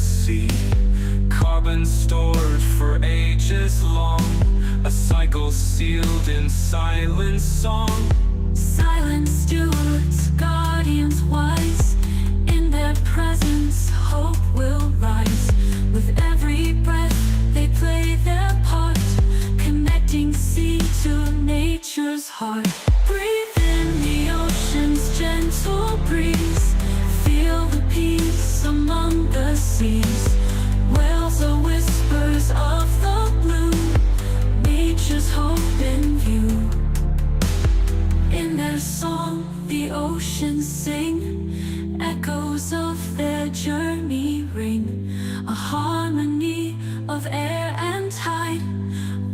sea. Carbon stored for ages long, a cycle sealed in silent song. Silent stewards, guardians wise, in their presence hope will rise. With every breath they play their part, connecting sea to nature's heart. Breathe in the ocean's gentle breeze, feel the peace among the seas. Whales are whispers of the blue, nature's hope in view. In their song the oceans sing, echoes of their journey ring. A harmony of air and tide,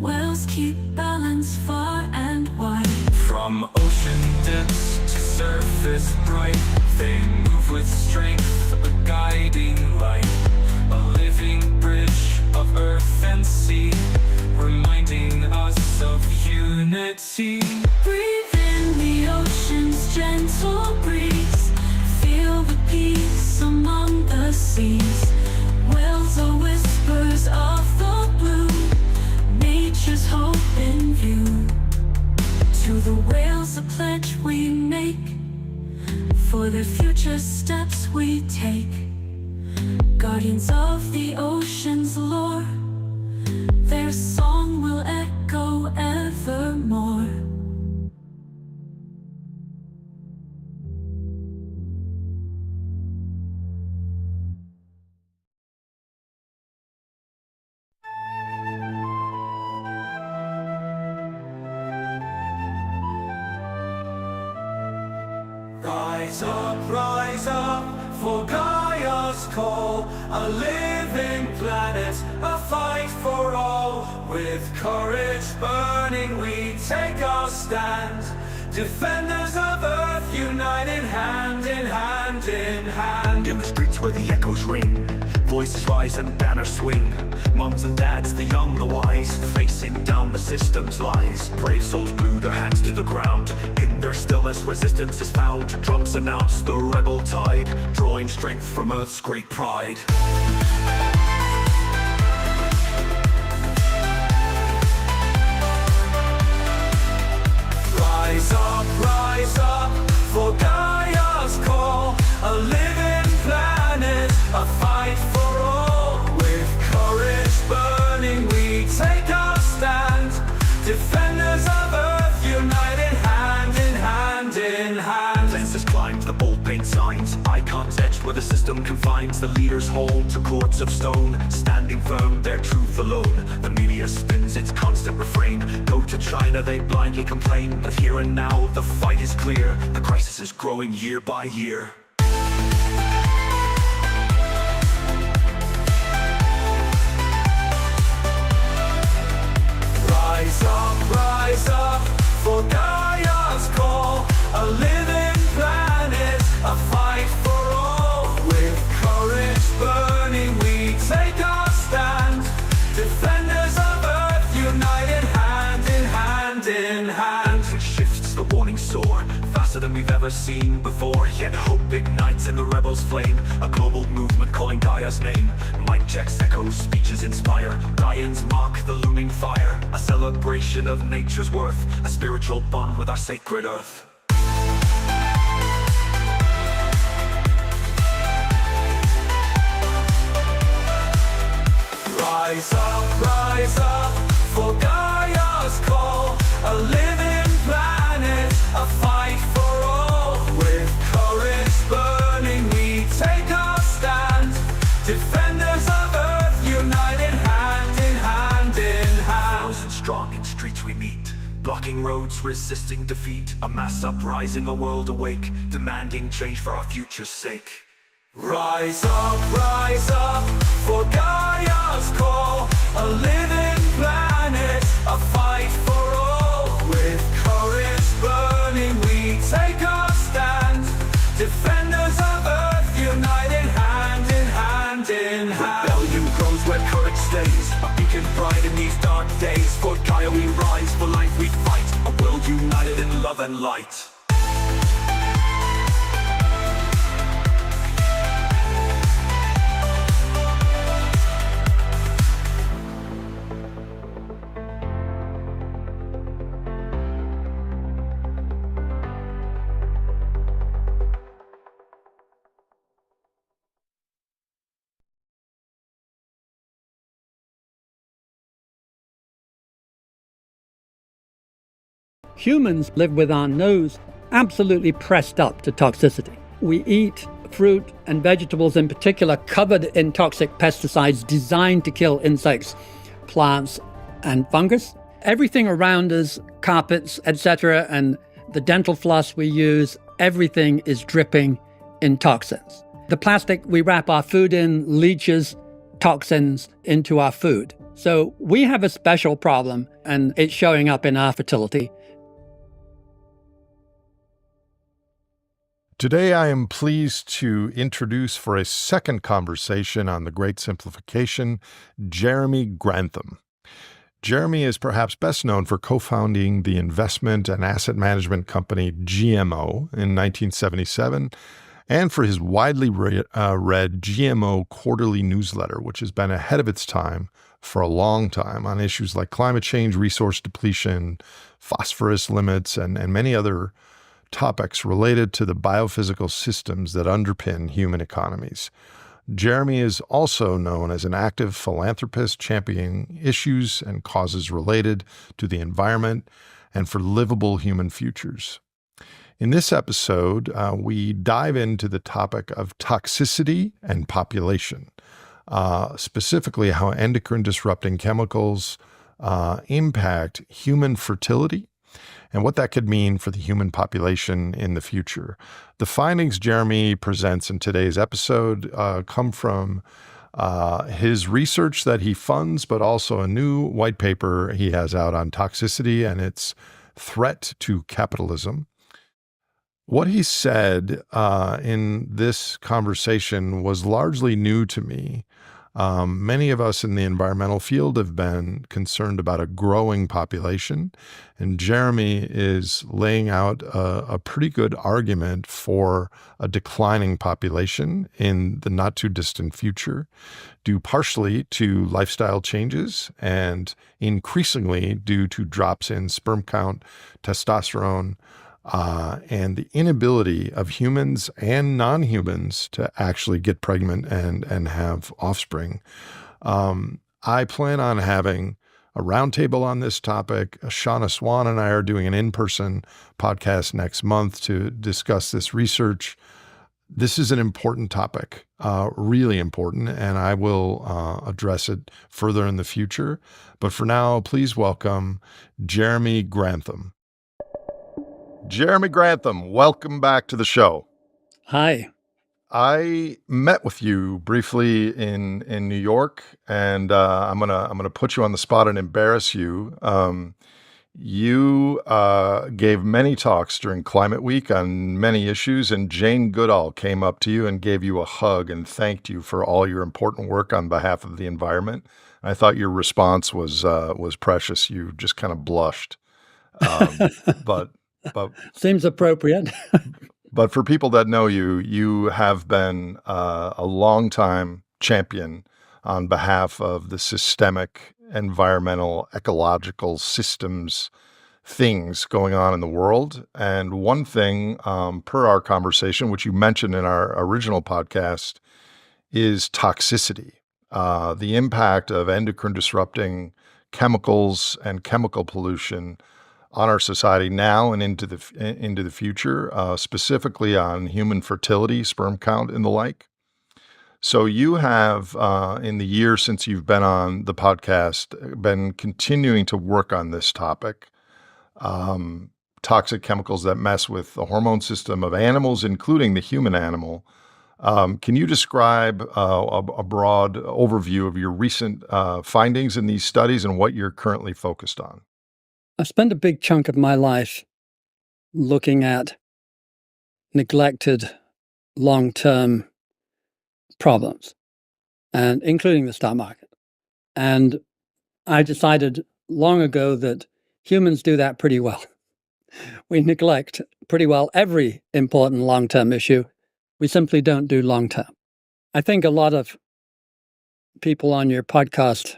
whales keep balance far and wide. From ocean depths to surface bright, they move with strength, a guiding light. A living bridge of earth and sea, reminding us of unity. Breathe in the ocean's gentle breeze, feel the peace among the seas. Whales are whispers of the blue, nature's hope in view. To the whales a pledge we make, for their future steps we take. Guardians of the ocean's lore, their song will echo evermore. Rise up, for Gaia's call. A living planet, a fight for all. With courage burning we take our stand. Defenders of Earth, united hand in hand in hand. In the streets where the echoes ring, voices rise and banners swing. Moms and dads, the young, the wise, facing down the system's lies. Brave souls glue their hands to the ground. In their stillness resistance is found. Drums announce the rebel tide, drawing strength from Earth's great pride. Rise up, for Gaia's call. A living planet, a fight for all. With courage burning we take our stand. Defenders of Earth, united hand in hand in hand. Lenses climb the bold paint signs, icons etched where the system confines. The leaders hold to courts of stone, standing firm their truth alone. The media spins its constant refrain. Go to China, they blindly complain, but here and now the fight is clear. The crisis is growing year by year. Rise up, for Gaia's call. A living planet, a fight for all. With courage burning we take our stand. Defenders of Earth, united hand in hand in hand. It shifts, the warning soar, faster than we've ever seen before. Yet hope ignites in the rebels' flame, a global movement calling Gaia's name. Mic checks echo, speeches inspire, lions mark the looming fire. A celebration of nature's worth, a spiritual bond with our sacred earth. Rise up, for Gaia's call. A living planet, a fight for all. With courage burning we take our stand. Defenders of Earth, united hand in hand in hand. Thousands strong in streets we meet, blocking roads, resisting defeat. A mass uprising, a world awake, demanding change for our future's sake. Rise up, for Gaia's call. A living planet, a fight for all. With courage burning we take our stand. Defenders of Earth, united hand in hand in hand. Rebellion grows where courage stays, a beacon bright in these dark days. For Gaia we rise, for life we fight, a world united in love and light. Humans live with our nose absolutely pressed up to toxicity. We eat fruit and vegetables in particular covered in toxic pesticides designed to kill insects, plants, and fungus. Everything around us, carpets, etc., and the dental floss we use, everything is dripping in toxins. The plastic we wrap our food in leaches toxins into our food. So we have a special problem, and it's showing up in our fertility. Today, I am pleased to introduce for a second conversation on the Great Simplification, Jeremy Grantham. Jeremy is perhaps best known for co-founding the investment and asset management company GMO in 1977, and for his widely read GMO quarterly newsletter, which has been ahead of its time for a long time on issues like climate change, resource depletion, phosphorus limits, and many other topics related to the biophysical systems that underpin human economies. Jeremy is also known as an active philanthropist championing issues and causes related to the environment and for livable human futures. In this episode, we dive into the topic of toxicity and population, specifically how endocrine disrupting chemicals impact human fertility and what that could mean for the human population in the future. The findings Jeremy presents in today's episode come from his research that he funds, but also a new white paper he has out on toxicity and its threat to capitalism. What he said in this conversation was largely new to me. Many of us in the environmental field have been concerned about a growing population, and Jeremy is laying out a pretty good argument for a declining population in the not too distant future, due partially to lifestyle changes and increasingly due to drops in sperm count, testosterone, and the inability of humans and non-humans to actually get pregnant and have offspring. I plan on having a roundtable on this topic. Shauna Swan and I are doing an in-person podcast next month to discuss this research. This is an important topic, really important, and I will address it further in the future. But for now, please welcome Jeremy Grantham. Jeremy Grantham, welcome back to the show. Hi. I met with you briefly in New York, and I'm gonna put you on the spot and embarrass you. You gave many talks during Climate Week on many issues, and Jane Goodall came up to you and gave you a hug and thanked you for all your important work on behalf of the environment. I thought your response was precious. You just kind of blushed, but Seems appropriate. But for people that know you, you have been a longtime champion on behalf of the systemic environmental ecological systems things going on in the world. And one thing, per our conversation, which you mentioned in our original podcast, is toxicity, the impact of endocrine disrupting chemicals and chemical pollution on our society now and into the future, specifically on human fertility, sperm count, and the like. So you have, in the year since you've been on the podcast, been continuing to work on this topic, toxic chemicals that mess with the hormone system of animals, including the human animal. Can you describe a broad overview of your recent findings in these studies and what you're currently focused on? I spent a big chunk of my life looking at neglected long-term problems, and including the stock market. And I decided long ago that humans do that pretty well. We neglect pretty well every important long-term issue. We simply don't do long-term. I think a lot of people on your podcast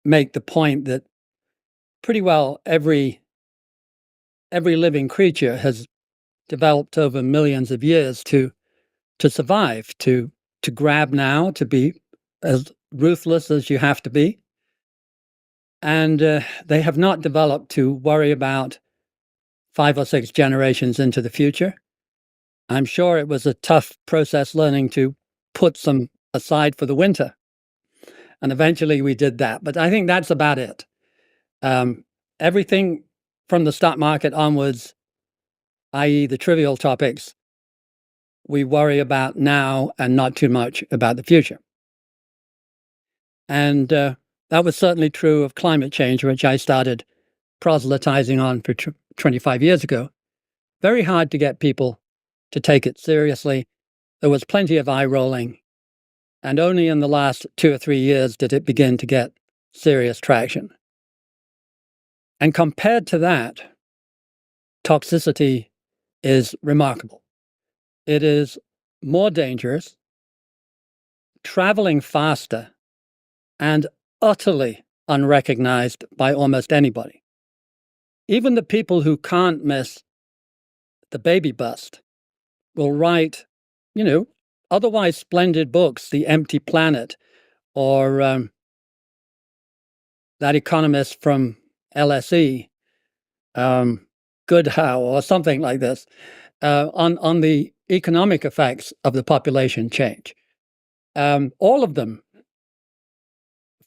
make the point that pretty well every living creature has developed over millions of years to survive, to grab now, to be as ruthless as you have to be, And they have not developed to worry about 5 or 6 generations into the future. I'm sure it was a tough process learning to put some aside for the winter. And eventually we did that. But I think that's about it. Everything from the stock market onwards, i.e., the trivial topics, we worry about now and not too much about the future. And that was certainly true of climate change, which I started proselytizing on for 25 years ago. Very hard to get people to take it seriously. There was plenty of eye rolling. And only in the last 2 or 3 years did it begin to get serious traction. And compared to that, toxicity is remarkable. It is more dangerous, traveling faster, and utterly unrecognized by almost anybody. Even the people who can't miss the baby bust will write, otherwise splendid books, The Empty Planet, or that economist from LSE, Goodhow, or something like this, on the economic effects of the population change. All of them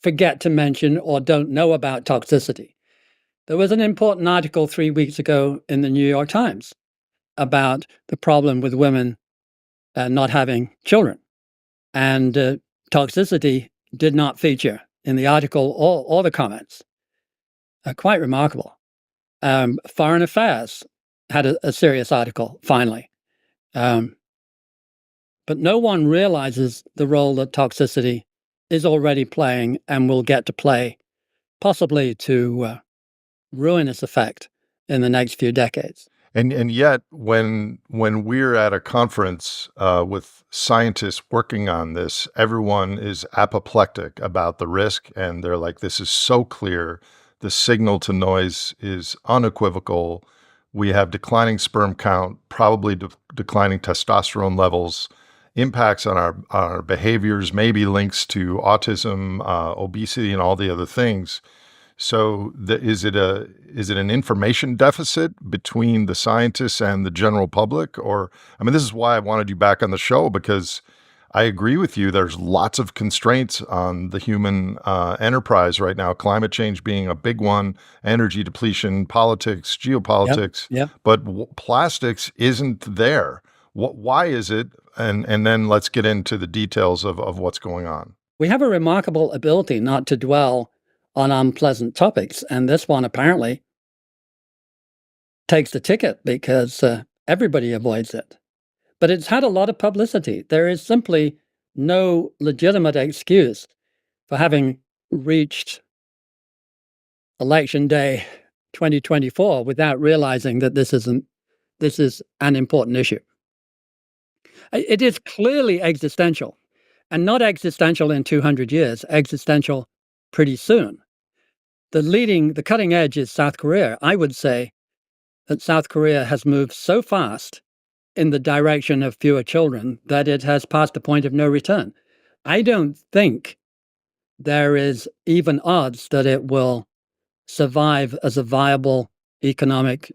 forget to mention or don't know about toxicity. There was an important article 3 weeks ago in the New York Times about the problem with women not having children. And toxicity did not feature in the article or the comments. Quite remarkable. Foreign Affairs had a serious article, finally. But no one realizes the role that toxicity is already playing and will get to play, possibly to ruinous effect in the next few decades. And yet, when we're at a conference with scientists working on this, everyone is apoplectic about the risk, and they're like, "This is so clear. The signal to noise is unequivocal. We have declining sperm count, probably declining testosterone levels, impacts on our behaviors, maybe links to autism, obesity, and all the other things." So is it an information deficit between the scientists and the general public? Or, I mean, this is why I wanted you back on the show, because I agree with you. There's lots of constraints on the human enterprise right now, climate change being a big one, energy depletion, politics, geopolitics. Yep. But plastics isn't there. Why is it? And then let's get into the details of what's going on. We have a remarkable ability not to dwell on unpleasant topics, and this one apparently takes the ticket because everybody avoids it. But it's had a lot of publicity. There is simply no legitimate excuse for having reached Election Day 2024 without realizing that this is an important issue. It is clearly existential, and not existential in 200 years, existential pretty soon. The cutting edge is South Korea. I would say that South Korea has moved so fast in the direction of fewer children that it has passed the point of no return. I don't think there is even odds that it will survive as a viable, economic,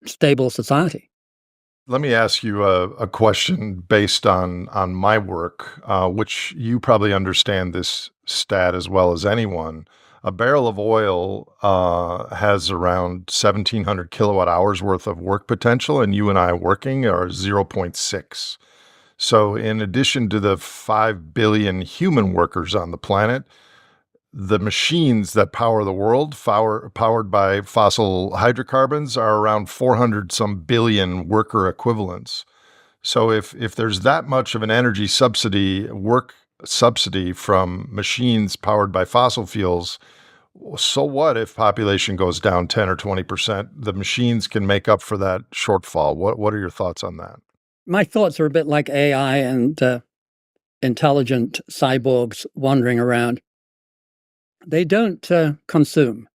stable society. Let me ask you a question based on my work, which you probably understand this stat as well as anyone. A barrel of oil has around 1,700 kilowatt hours worth of work potential, and you and I working are 0.6. So in addition to the 5 billion human workers on the planet, the machines that power the world, powered by fossil hydrocarbons, are around 400 some billion worker equivalents. So if there's that much of an energy subsidy, work subsidy from machines powered by fossil fuels, so what if population goes down 10 or 20%? The machines can make up for that shortfall. What are your thoughts on that? My thoughts are a bit like AI and intelligent cyborgs wandering around. They don't consume.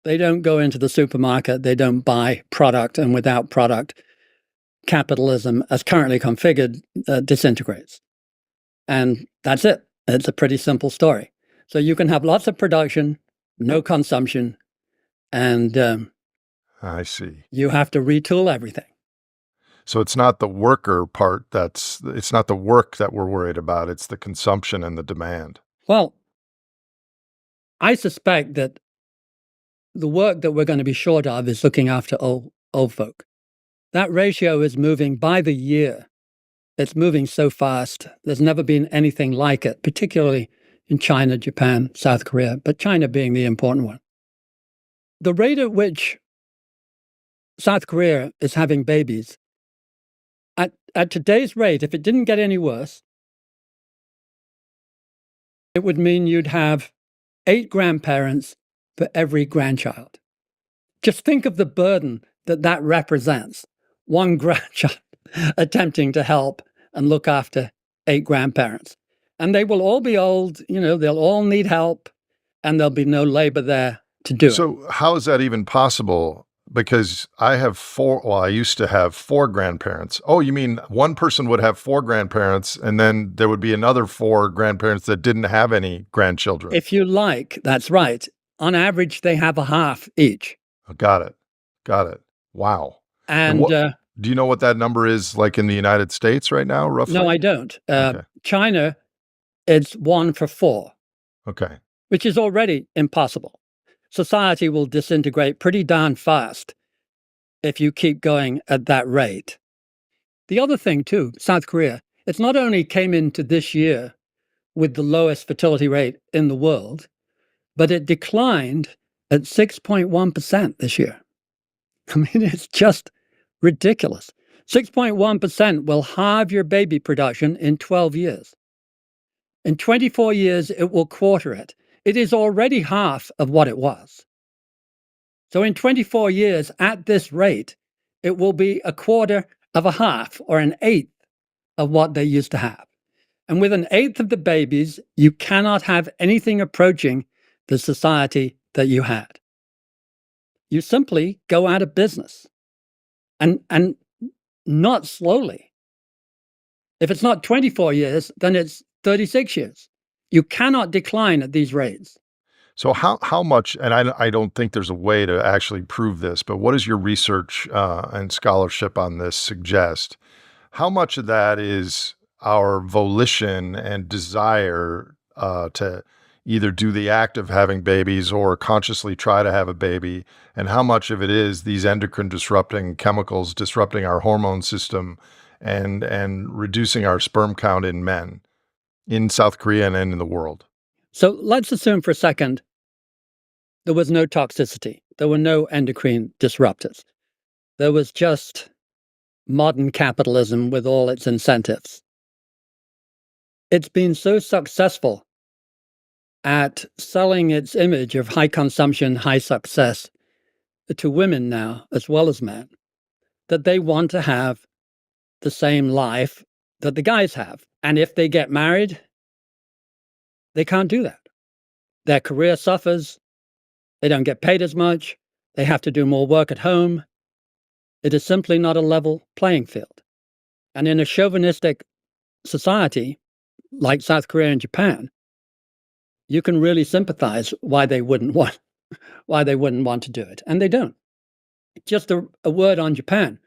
They don't go into the supermarket. They don't buy product. And without product, capitalism, as currently configured, disintegrates. And that's it. It's a pretty simple story. So you can have lots of production no consumption, and I see. you have to retool everything. So it's not the worker part it's not the work that we're worried about, it's the consumption and the demand. Well, I suspect that the work that we're going to be short of is looking after old folk. That ratio is moving by the year. It's moving so fast. There's never been anything like it, particularly in China, Japan, South Korea, but China being the important one. The rate at which South Korea is having babies, at today's rate, if it didn't get any worse, it would mean you'd have 8 grandparents for every grandchild. Just think of the burden that represents. One grandchild attempting to help and look after 8 grandparents. And they will all be old, they'll all need help, and there'll be no labor there to do it. So how is that even possible? Because I used to have 4 grandparents. Oh, you mean one person would have 4 grandparents, and then there would be another 4 grandparents that didn't have any grandchildren? If you like, that's right. On average, they have a half each. Got it. Got it. Wow. And Do you know what that number is like in the United States right now, roughly? no, I don't. Okay. China, it's 1 for 4, Okay. which is already impossible. Society will disintegrate pretty darn fast if you keep going at that rate. The other thing, too, South Korea, it's not only came into this year with the lowest fertility rate in the world, but it declined at 6.1% this year. I mean, it's just ridiculous. 6.1% will halve your baby production in 12 years. In 24 years, it will quarter it. It is already half of what it was. So in 24 years, at this rate, it will be a quarter of a half or an eighth of what they used to have. And with an eighth of the babies, you cannot have anything approaching the society that you had. You simply go out of business. And not slowly. If it's not 24 years, then it's 36 years. You cannot decline at these rates. So how much, and I don't think there's a way to actually prove this, but what does your research and scholarship on this suggest? How much of that is our volition and desire to either do the act of having babies or consciously try to have a baby, and how much of it is these endocrine disrupting chemicals disrupting our hormone system and reducing our sperm count in men in South Korea and in the world? So let's assume for a second there was no toxicity. There were no endocrine disruptors. There was just modern capitalism with all its incentives. It's been so successful at selling its image of high consumption, high success to women now, as well as men, that they want to have the same life that the guys have. And if they get married, they can't do that. Their career suffers. They don't get paid as much. They have to do more work at home. It is simply not a level playing field. And in a chauvinistic society like South Korea and Japan, you can really sympathize why they wouldn't want to do it. And they don't. Just a word on Japan.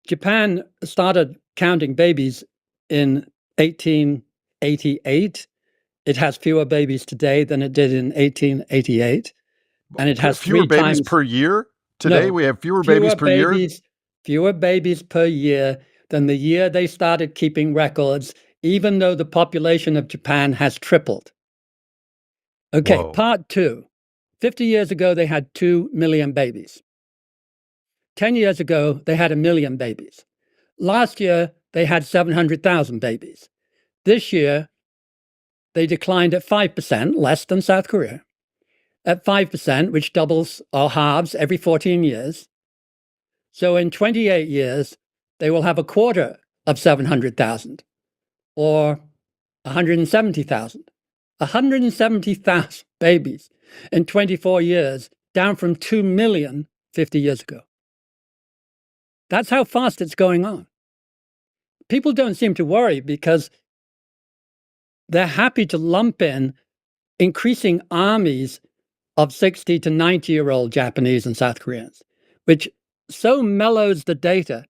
Japan started counting babies in 1888. It has fewer babies today than it did in 1888. And it has fewer babies per year? Today we have fewer babies per year? Fewer babies per year than the year they started keeping records, even though the population of Japan has tripled. Okay, Whoa. part 2. 50 years ago, they had 2 million babies. 10 years ago, they had 1 million babies. Last year, they had 700,000 babies. This year, they declined at 5%, less than South Korea. At 5%, which doubles or halves every 14 years. So in 28 years, they will have a quarter of 700,000 or 170,000. 170,000 babies in 24 years, down from 2 million 50 years ago. That's how fast it's going on. People don't seem to worry because they're happy to lump in increasing armies of 60 to 90-year-old Japanese and South Koreans, which so mellows the data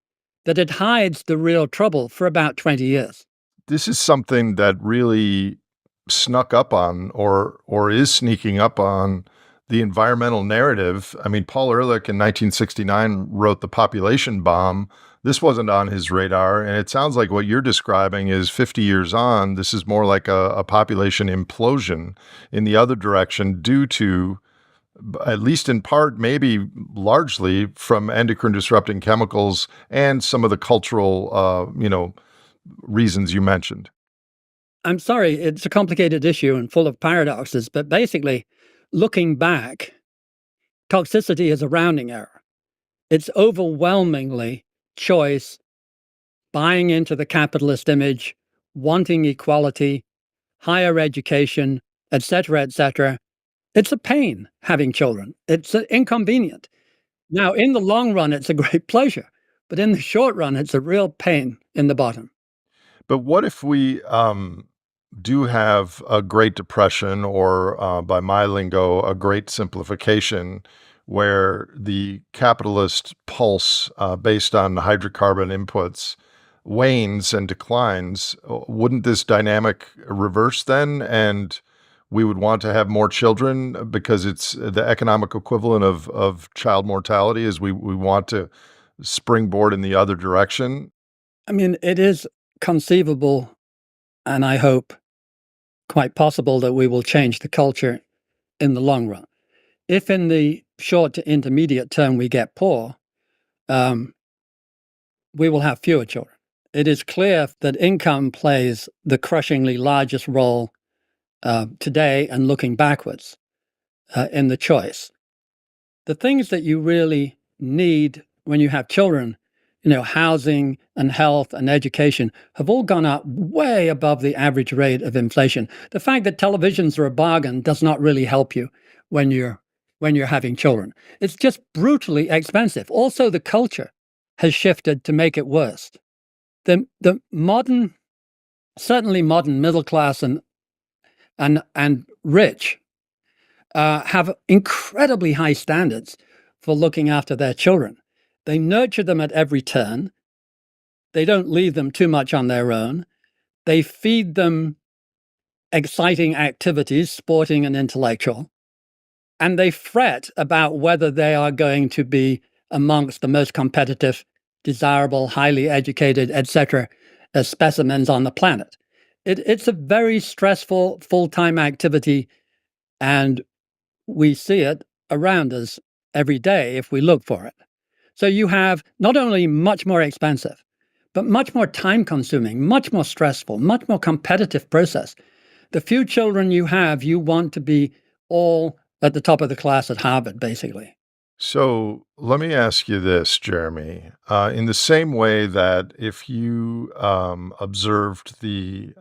that it hides the real trouble for about 20 years. This is something that really snuck up on or is sneaking up on the environmental narrative. I mean, Paul Ehrlich in 1969 wrote The Population Bomb. This wasn't on his radar, and it sounds like what you're describing is 50 years on, this is more like a population implosion in the other direction due to, at least in part, maybe largely, from endocrine disrupting chemicals and some of the cultural, reasons you mentioned. I'm sorry, it's a complicated issue and full of paradoxes, but basically, looking back, toxicity is a rounding error. It's overwhelmingly choice, buying into the capitalist image, wanting equality, higher education, etc., etc. It's a pain having children. It's inconvenient. Now, in the long run, it's a great pleasure, but in the short run, it's a real pain in the bottom. But what if we do have a Great Depression, or by my lingo, a Great Simplification, where the capitalist pulse based on hydrocarbon inputs wanes and declines? Wouldn't this dynamic reverse then? And we would want to have more children because it's the economic equivalent of child mortality, as we want to springboard in the other direction. I mean, it is conceivable, and I hope quite possible, that we will change the culture in the long run. If in the short to intermediate term we get poor, we will have fewer children. It is clear that income plays the crushingly largest role today and looking backwards in the choice. The things that you really need when you have children, housing and health and education, have all gone up way above the average rate of inflation. The fact that televisions are a bargain does not really help you when you're having children. It's just brutally expensive. Also, the culture has shifted to make it worse. The modern, certainly modern middle class and rich have incredibly high standards for looking after their children. They nurture them at every turn. They don't leave them too much on their own. They feed them exciting activities, sporting and intellectual. And they fret about whether they are going to be amongst the most competitive, desirable, highly educated, etc., specimens on the planet. It's a very stressful, full-time activity, and we see it around us every day if we look for it. So you have not only much more expensive, but much more time-consuming, much more stressful, much more competitive process. The few children you have, you want to be all at the top of the class at Harvard, basically. So let me ask you this, Jeremy. In the same way that if you observed the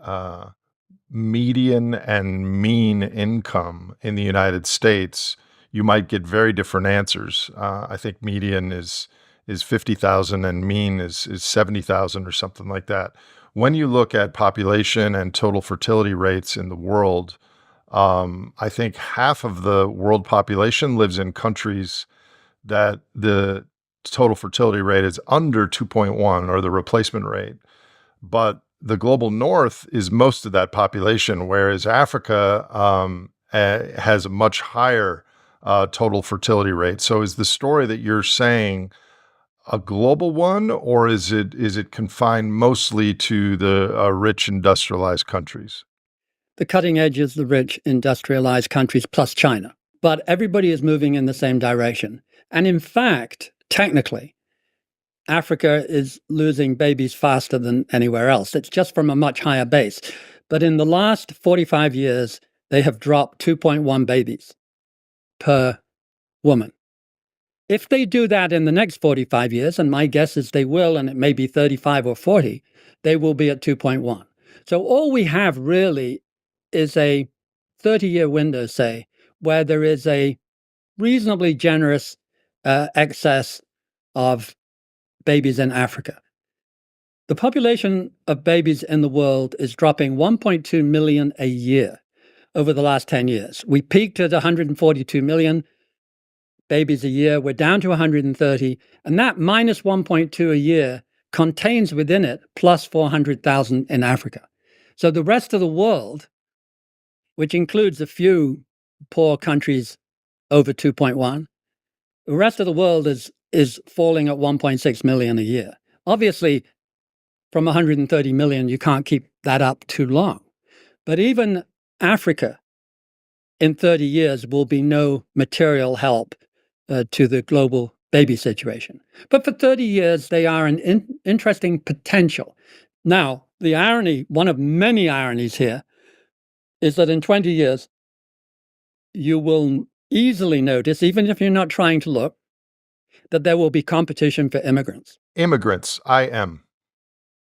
median and mean income in the United States, you might get very different answers. I think median is 50,000 and mean is 70,000 or something like that. When you look at population and total fertility rates in the world, I think half of the world population lives in countries that the total fertility rate is under 2.1, or the replacement rate. But the global north is most of that population, whereas Africa has a much higher total fertility rate. So is the story that you're saying a global one, or is it confined mostly to the rich industrialized countries? The cutting edge is the rich industrialized countries plus China. But everybody is moving in the same direction. And in fact, technically, Africa is losing babies faster than anywhere else. It's just from a much higher base. But in the last 45 years, they have dropped 2.1 babies per woman. If they do that in the next 45 years, and my guess is they will, and it may be 35 or 40, they will be at 2.1. So all we have really is a 30-year window, say, where there is a reasonably generous excess of babies in Africa. The population of babies in the world is dropping 1.2 million a year. over the last 10 years. We peaked at 142 million babies a year. We're down to 130, and that minus 1.2 a year contains within it plus 400,000 in Africa. So the rest of the world, which includes a few poor countries over 2.1, the rest of the world is falling at 1.6 million a year. Obviously, from 130 million, you can't keep that up too long. But even Africa in 30 years will be no material help to the global baby situation. But for 30 years, they are an interesting potential. Now, the irony, one of many ironies here, is that in 20 years, you will easily notice, even if you're not trying to look, that there will be competition for immigrants. Immigrants,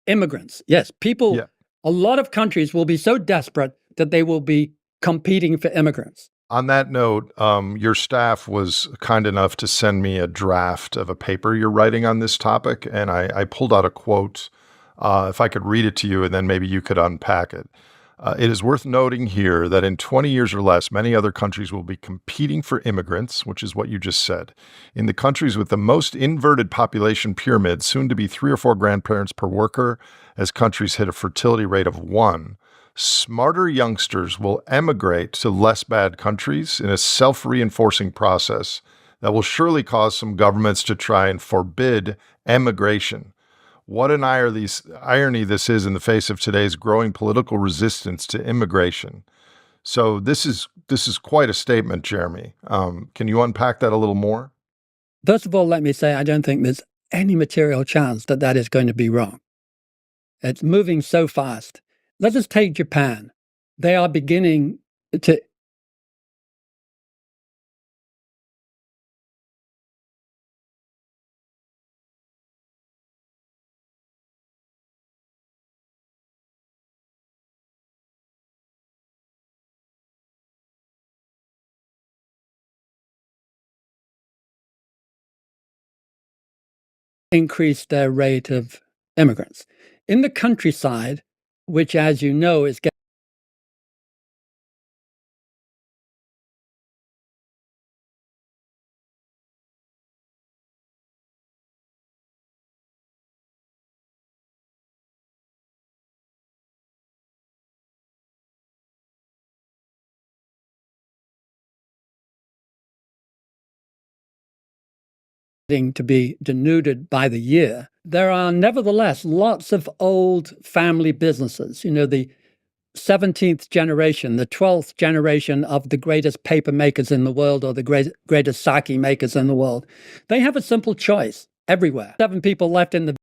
Immigrants, yes. People, Yeah. a lot of countries will be so desperate that they will be competing for immigrants. On that note, your staff was kind enough to send me a draft of a paper you're writing on this topic, and I pulled out a quote. If I could read it to you, and then maybe you could unpack it. It is worth noting here that in 20 years or less, many other countries will be competing for immigrants, which is what you just said. In the countries with the most inverted population pyramid, soon to be 3 or 4 grandparents per worker, as countries hit a fertility rate of 1, smarter youngsters will emigrate to less bad countries in a self-reinforcing process that will surely cause some governments to try and forbid emigration. What an irony this is in the face of today's growing political resistance to immigration. So this is quite a statement, Jeremy. Can you unpack that a little more? First of all, let me say I don't think there's any material chance that that is going to be wrong. It's moving so fast. Let us take Japan. They are beginning to increase their rate of immigrants. In the countryside, which, as you know, is getting to be denuded by the year, there are nevertheless lots of old family businesses. You know, the 17th generation, the 12th generation of the greatest paper makers in the world or the greatest sake makers in the world. They have a simple choice everywhere. 7 people left in the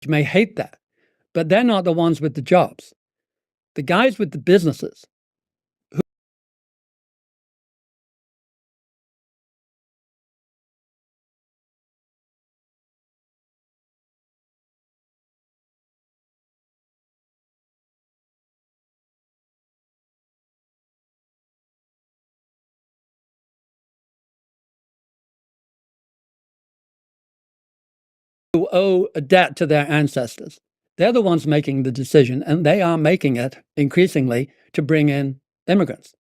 village may hate that, but they're not the ones with the jobs. The guys with the businesses who owe a debt to their ancestors. They're the ones making the decision, and they are making it increasingly to bring in immigrants.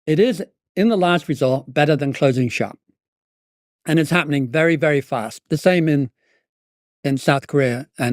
It is, in the last resort, better than closing shop. And it's happening very, very fast. The same in South Korea and